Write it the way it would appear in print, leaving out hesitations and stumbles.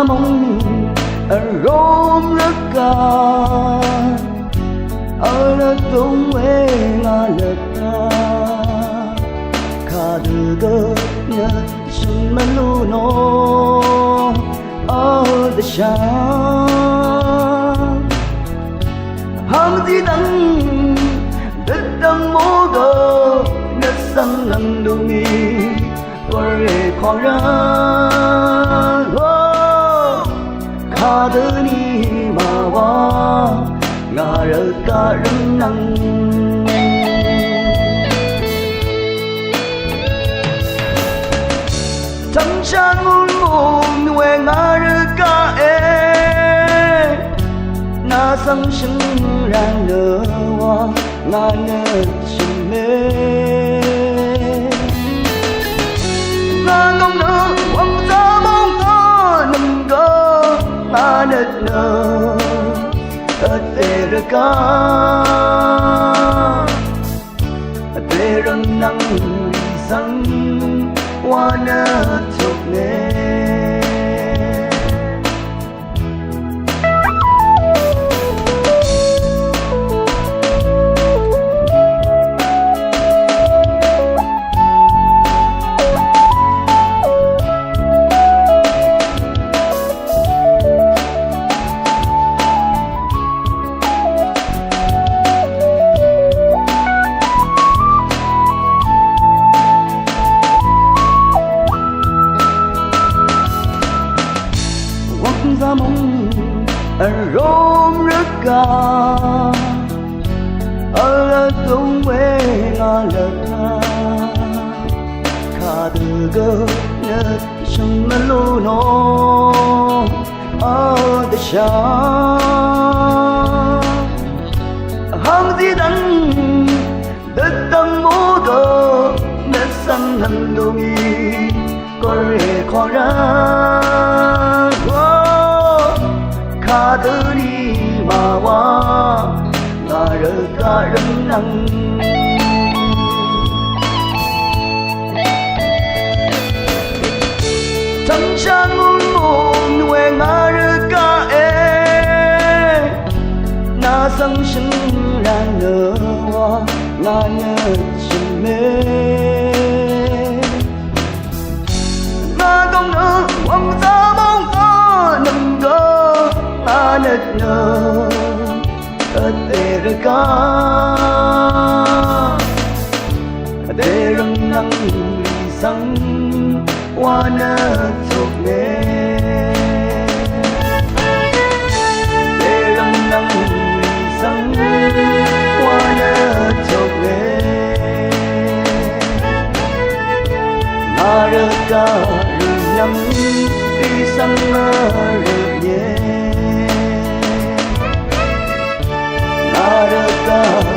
mong rom rất ca ở lớp tung quê ngã lật ta khá đưa cơ nhớ xin mà lu nó ở đất xa ham gì đắng đất đắng mô gờ đất xanh lăng đồ mi qua rễ khó ra khá đưa ni mà hoa ngà rơ ca rừng nắng chẳng chan muôn muôn nuôi ngà rơ ca na sang sưng rang nở hoa ngà nở chim mê ngà ngông nở hoàng gia mong ta nằm gơ ngà nệt nở ớt về rơ ca về răng nắng sang hoa nở chốc nê ra mong rom rất ca ở tung quê ngã lật ta khá từ cơ nhớ trong mơ lu nó ở đất xa ham gì đắng đất đắng mô gờ đất xanh hẳn đồ mi có rễ khó ra khá thứ đi mà hoa ngà rơ ca rừng nắng chẳng chan muôn muôn nuôi ngà rơ ca na sang sưng rang nở hoa ngà nở chim mê ngà công nở hoàng gia mong ta nằm gơ ngà nệt nở ớt về rơ ca để răng nắng sang hoa nở chốc nê để răng nắng sang hoa nở chốc nê ngà rơ ca rừng nắng đi sang mơ rực nhẹ ngà rơ ca